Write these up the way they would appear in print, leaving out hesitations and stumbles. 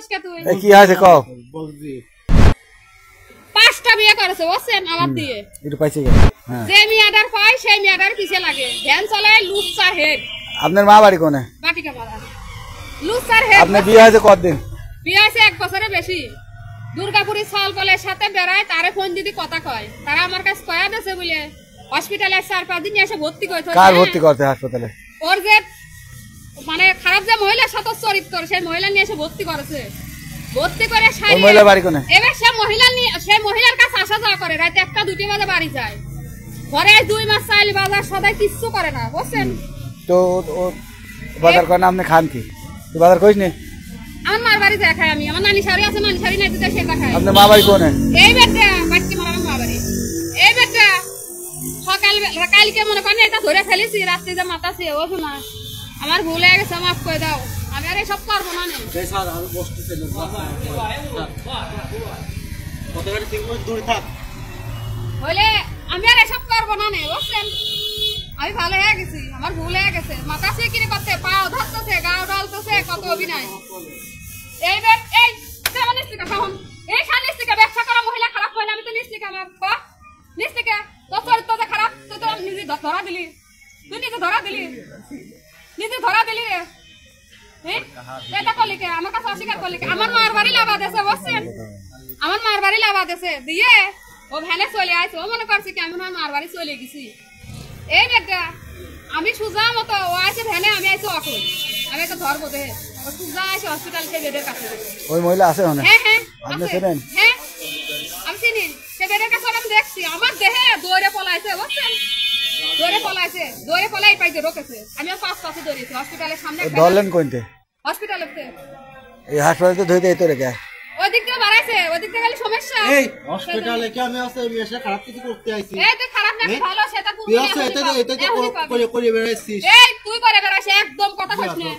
কইছস কে তুই কি হইছে কও বলছি পাঁচটা বিয়ে করেছে বসেন আমার দিয়ে একটু পাইছে হ্যাঁ যে মিয়াদার পাই সেই মিয়াদার পিছে লাগে ভ্যান চালায় লুচ্চা হেড আপনার মা বাড়ি কোনে বাটিকা পাড়া লুচ্চার হেড আপনি বিয়ে হয়েছে কতদিন বিয়ে হয়েছে 1 বছরের বেশি দুর্গাপুরি সালকলের সাথে বেড়ায় তারে ফোন দিদি কথা কয় তারা আমার কাছে কয়া দেছে বলে হসপিটালে 4-5 দিন এসে ভর্তি করতে কার ভর্তি করতে হাসপাতালে ওর যে মানে খারাপ যে মহিলা সাথে চরিত্র সেই মহিলা নিয়ে এসে ভর্তি করেছে ভর্তি করে ওই মহিলা বাড়ি কোনে এবার সেই মহিলার কাছে আসা যাওয়া করে রাতে 1-2 বাজে বাড়ি যায় ঘরে 2 মাস চাইলে বাজার সদাই কিচ্ছু করে না বুঝছেন তো বাজার করে না আপনি খান কি তুই বাজার করিস নি আমার মার বাড়ি যায় খাই আমি আমার নানি শাড়ি আছে নানি শাড়ি নাই দিতে সেটা খাই আপনার মা বাড়ি কোনে এই বেটা বাচ্চা মারা মা বাড়ি এই বেটা সকাল কালকে মনে করেন এটা ধরে ফেলেছি রাত্রে যে মাতাছে ও শোনা আমার ভুল হয়ে গেছে মাফ করে দাও আমি আর এসব করবো না এই স্যার আমি বসতেছি কতবারে সিঙ্গুল দূরে থাক হইলে আমি আর এসব করবো না বুঝছেন আমি ভালো হয়ে গেছি আমার ভুল হয়ে গেছে মাতাছে কিনে করতে পাও ধরতেছে গাও ডালতেছে কত অভিনয় এই বেট এই যেমন নিস্তিকা খাওন এই খান নিস্তিকা ব্যবসা করা মহিলা খারাপ হয় না আমি তো নিস্তিকা আমার নিস্তিকা তোর চরিত্র যে খারাপ তুই তো নিজে ধরা দিলি তুই নিজে ধরা দিলি রে এটা করলি কে আমার কাছে অস্বীকার করলি কে আমার মার বাড়ি লাভা দেছে বুঝছেন আমার মার বাড়ি লাভা দেছে দিয়ে ও ভ্যানে চলে আসছে ও মনে করছে কি আমি মার বাড়ি চলে গেছি এই বেটা আমি সুজা মতো ও আছে ভ্যানে আমি আইছি অটো আমি তো ধরবো দে ও সুজা আছে হসপিটাল সে বেডের কাছে ওই মহিলা আছে ওখানে হ্যাঁ আপনি চেনেন হ্যাঁ আমি চিনি সে বেডের কাছে আমি দেখছি আমার দেহে দৌড়ে পলাইছে বুঝছেন দৌড়ে পলাই পাইতে রকেছে আমি 5 পাশে দৌড়েছি হসপিটালের সামনে ধরলেন কোনতে হসপিটালেতে এই হাসপাতালে তো ধইতে এতো রেখে ওই দিক থেকে বাড়াইছে ওই দিক থেকে খালি সমস্যা এই হসপিটালে কি আমি আছে আমি এসে খারাপ কিছু করতে আইছি এই তুই খারাপ না ভালো সেটা তুই আছে এটা করে বেরাইছিস এই তুই করে বেরাইছিস একদম কথা কইছ না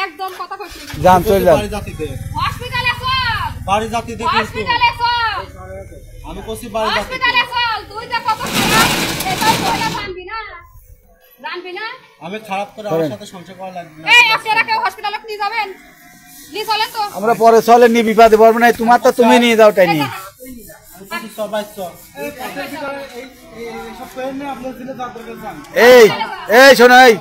একদম কথা কইছ না যান চল যান বাড়ি জাতিতে হসপিটালে চল বাড়ি জাতিতে হসপিটালে চল আমি কইছি বাড়ি জাতিতে হসপিটালে চল তুই যা কত খারাপ এটা কইলা জানবি না আমি খারাপ করে আমার সাথে সংসার করা লাগবে না এই আপনারা কেউ হসপিটালে নিয়ে যাবেন নিয়ে চলেন তো আমরা পরে চলে নি বিপদে পড়ব না তোমার তো তুমি নিয়ে যাও টাই নি সবাই চল এই সব পেন না আপনার দিলে তারপরে যান এই শোনো এই